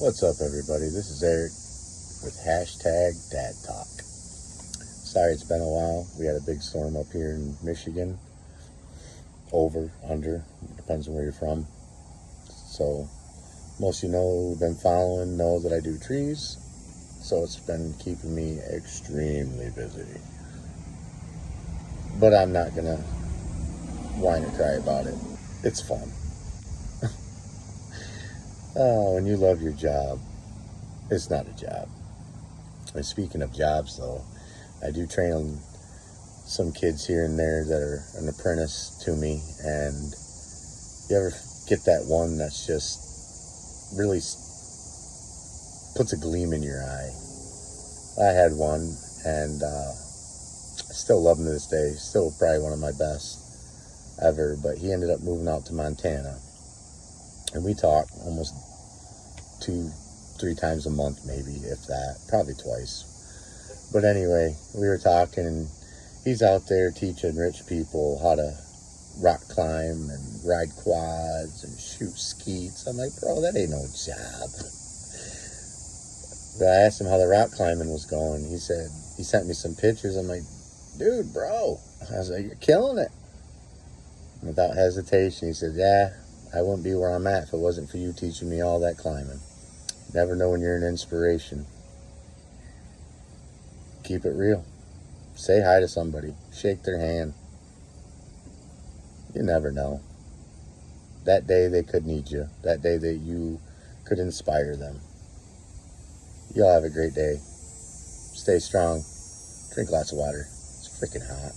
What's up, everybody? This is Eric with hashtag Dad Talk. Sorry it's been a while. We had a big storm up here in Michigan. Over, under, depends on where you're from. So most of you know who've been following know that I do trees. So it's been keeping me extremely busy. But I'm not gonna whine or cry about it. It's fun. Oh, when you love your job, it's not a job. And speaking of jobs, though, I do train some kids here and there that are an apprentice to me, and you ever get that one that's just really puts a gleam in your eye? I had one, and I still love him to this day. Still probably one of my best ever, but he ended up moving out to Montana. And we talk almost 2-3 times a month, maybe, if that, probably twice. But anyway, we were talking, and he's out there teaching rich people how to rock climb and ride quads and shoot skeets. I'm like, bro, that ain't no job. But I asked him how the rock climbing was going. He said, he sent me some pictures. I'm like, dude, bro. I was like, you're killing it. Without hesitation, he said, yeah, I wouldn't be where I'm at if it wasn't for you teaching me all that climbing. Never know when you're an inspiration. Keep it real. Say hi to somebody. Shake their hand. You never know. That day they could need you. That day that you could inspire them. Y'all have a great day. Stay strong. Drink lots of water. It's freaking hot.